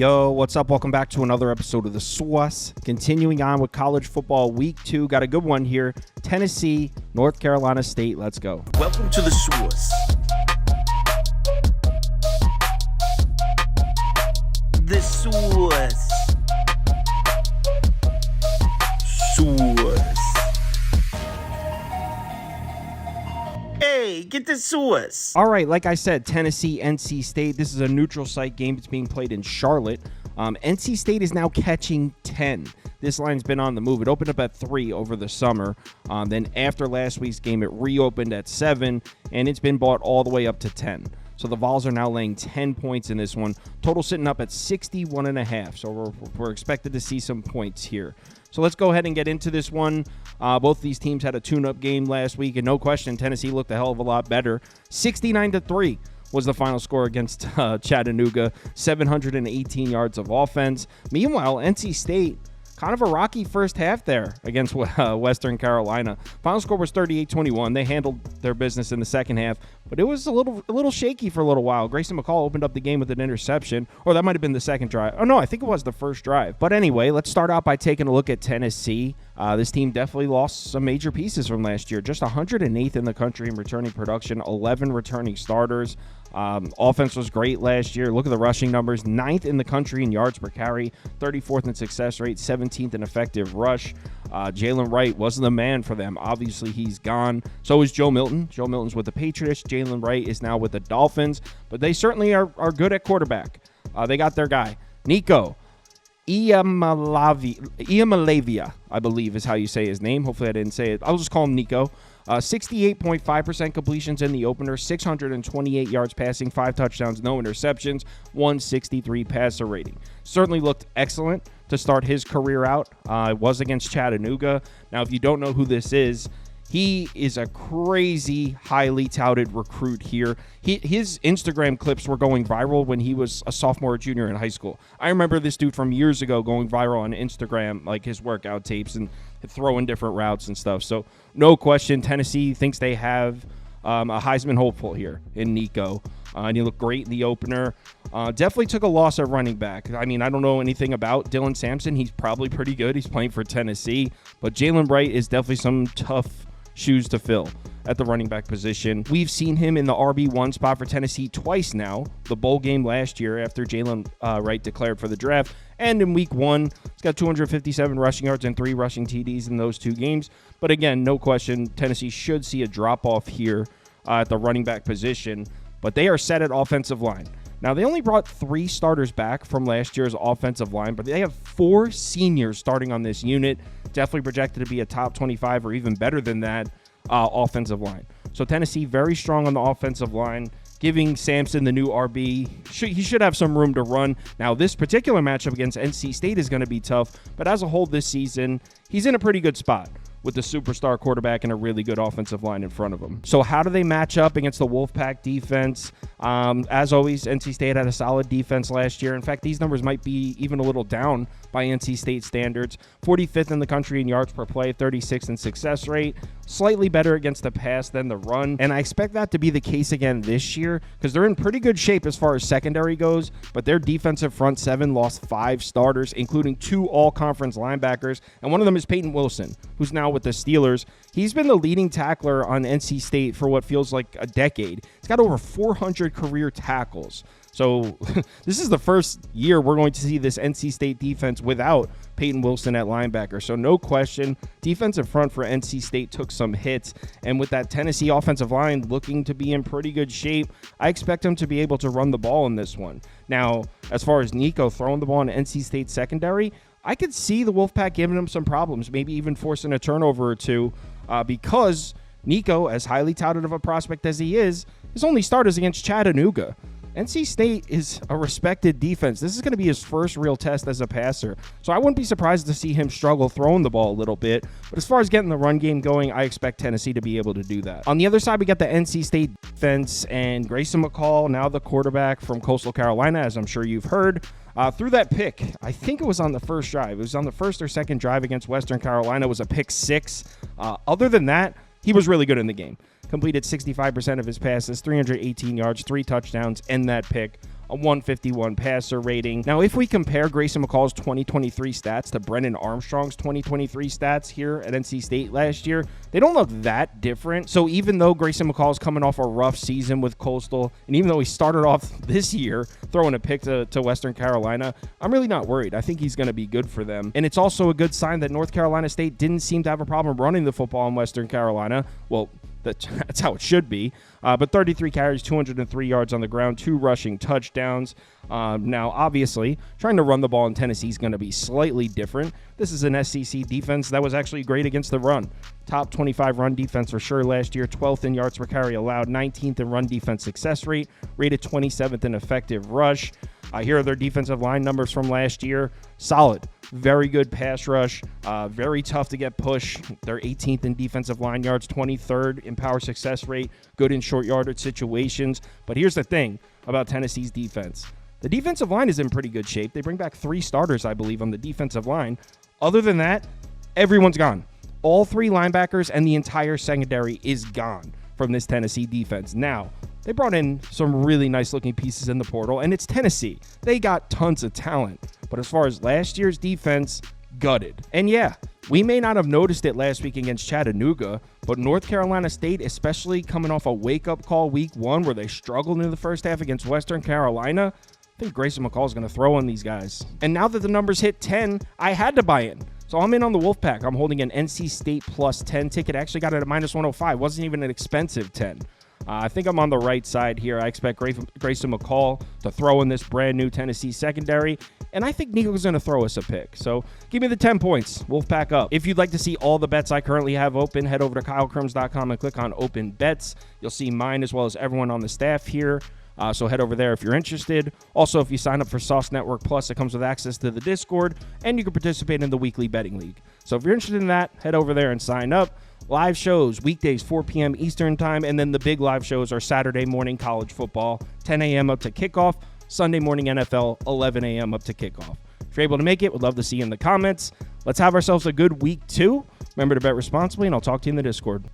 Yo, what's up? Welcome back to another episode of The Sauce. Continuing on with college football week 2. Got a good one here. Tennessee, North Carolina State. Let's go. Welcome to The Sauce. The Sauce. Sauce. Hey, get the sauce. All right, like I said, Tennessee, NC State. This is a neutral site game. It's being played in Charlotte. NC State is now catching 10. This line's been on the move. It opened up at 3 over the summer. Then after last week's game, it reopened at 7, and it's been bought all the way up to 10. So the Vols are now laying 10 points in this one. Total sitting up at 61.5. So we're expected to see some points here. So let's go ahead and get into this one. Both these teams had a tune-up game last week, and no question, Tennessee looked a hell of a lot better. 69-3 was the final score against Chattanooga. 718 yards of offense. Meanwhile, NC State, kind of a rocky first half there against Western Carolina. Final score was 38-21. They handled their business in the second half, but it was a little shaky for a little while. Grayson McCall opened up the game with an interception, or that might have been the second drive. Oh, no, I think it was the first drive. But anyway, let's start out by taking a look at Tennessee. This team definitely lost some major pieces from last year. Just 108th in the country in returning production, 11 returning starters. Offense was great last year. Look at the rushing numbers. 9th in the country in yards per carry, 34th in success rate, 17th in effective rush. Jalen Wright wasn't the man for them. Obviously, he's gone. So is Joe Milton. Joe Milton's with the Patriots. Jalen Wright is now with the Dolphins. But they certainly are good at quarterback. They got their guy. Nico Iamaleava, I believe is how you say his name. Hopefully I didn't say it. I'll just call him Nico. 68.5% completions in the opener, 628 yards passing, 5 touchdowns, no interceptions, 163 passer rating. Certainly looked excellent to start his career out. It was against Chattanooga. Now, if you don't know who this is, he is a crazy, highly touted recruit here. His Instagram clips were going viral when he was a sophomore or junior in high school. I remember this dude from years ago going viral on Instagram, like his workout tapes and throwing different routes and stuff. So no question, Tennessee thinks they have a Heisman hopeful here in Nico. And he looked great in the opener. Definitely took a loss at running back. I mean, I don't know anything about Dylan Sampson. He's probably pretty good. He's playing for Tennessee. But Jalen Wright is definitely some tough shoes to fill at the running back position. We've seen him in the RB1 spot for Tennessee twice now. The bowl game last year after Jalen Wright declared for the draft. And in week 1, he's got 257 rushing yards and 3 rushing TDs in those 2 games. But again, no question, Tennessee should see a drop-off here at the running back position. But they are set at offensive line. Now, they only brought 3 starters back from last year's offensive line, but they have 4 seniors starting on this unit. Definitely projected to be a top 25 or even better than that offensive line. So Tennessee very strong on the offensive line, giving Sampson the new RB. He should have some room to run. Now, this particular matchup against NC State is going to be tough, but as a whole this season, he's in a pretty good spot with the superstar quarterback and a really good offensive line in front of him. So how do they match up against the Wolfpack defense? As always, NC State had a solid defense last year. In fact, these numbers might be even a little down by NC State standards. 45th in the country in yards per play, 36th in success rate. Slightly better against the pass than the run. And I expect that to be the case again this year because they're in pretty good shape as far as secondary goes, but their defensive front 7 lost 5 starters, including 2 all-conference linebackers, and one of them is Peyton Wilson, who's now with the Steelers. He's been the leading tackler on NC State for what feels like a decade. He's got over 400 career tackles. So this is the first year we're going to see this NC State defense without Peyton Wilson at linebacker. So no question, defensive front for NC State took some hits. And with that Tennessee offensive line looking to be in pretty good shape, I expect them to be able to run the ball in this one. Now, as far as Nico throwing the ball in NC State secondary, I could see the Wolfpack giving him some problems, maybe even forcing a turnover or 2 because Nico, as highly touted of a prospect as he is, his only start is against Chattanooga. NC State is a respected defense. This is going to be his first real test as a passer. So I wouldn't be surprised to see him struggle throwing the ball a little bit. But as far as getting the run game going, I expect Tennessee to be able to do that. On the other side, we got the NC State defense and Grayson McCall, now the quarterback from Coastal Carolina, as I'm sure you've heard. Threw that pick. I think it was on the first drive. It was on the first or second drive against Western Carolina. It was a pick 6. Other than that, he was really good in the game. Completed 65% of his passes, 318 yards, 3 touchdowns, and that pick. a 151 passer rating. Now, if we compare Grayson McCall's 2023 stats to Brennan Armstrong's 2023 stats here at NC State last year, they don't look that different. So even though Grayson McCall is coming off a rough season with Coastal, and even though he started off this year throwing a pick to Western Carolina, I'm really not worried. I think he's going to be good for them. And it's also a good sign that North Carolina State didn't seem to have a problem running the football in Western Carolina. Well, that's how it should be. But 33 carries, 203 yards on the ground, 2 rushing touchdowns. Now, obviously, trying to run the ball in Tennessee is going to be slightly different. This is an SEC defense that was actually great against the run. Top 25 run defense for sure last year, 12th in yards per carry allowed, 19th in run defense success rate, rated 27th in effective rush. Here are their defensive line numbers from last year. Solid. Very good pass rush. Very tough to get push. They're 18th in defensive line yards, 23rd in power success rate, good in short yardage situations. But here's the thing about Tennessee's defense. The defensive line is in pretty good shape. They bring back 3 starters, I believe, on the defensive line. Other than that, everyone's gone. All 3 linebackers and the entire secondary is gone from this Tennessee defense. Now, they brought in some really nice-looking pieces in the portal, and it's Tennessee. They got tons of talent. But as far as last year's defense, gutted. And yeah, we may not have noticed it last week against Chattanooga, but North Carolina State, especially coming off a wake-up call week 1 where they struggled in the first half against Western Carolina, I think Grayson McCall is going to throw on these guys. And now that the numbers hit 10, I had to buy in. So I'm in on the Wolfpack. I'm holding an NC State plus 10 ticket. I actually got it at minus 105. Wasn't even an expensive 10. I think I'm on the right side here. I expect Grayson McCall to throw in this brand new Tennessee secondary, and I think Nico's going to throw us a pick. So give me the 10 points. Wolfpack up. If you'd like to see all the bets I currently have open, head over to KyleKirms.com and click on Open Bets. You'll see mine as well as everyone on the staff here. So head over there if you're interested. Also, if you sign up for Sauce Network Plus, it comes with access to the Discord, and you can participate in the weekly betting league. So if you're interested in that, head over there and sign up. Live shows, weekdays, 4 p.m. Eastern time, and then the big live shows are Saturday morning college football, 10 a.m. up to kickoff, Sunday morning NFL, 11 a.m. up to kickoff. If you're able to make it, we'd love to see you in the comments. Let's have ourselves a good week 2. Remember to bet responsibly, and I'll talk to you in the Discord.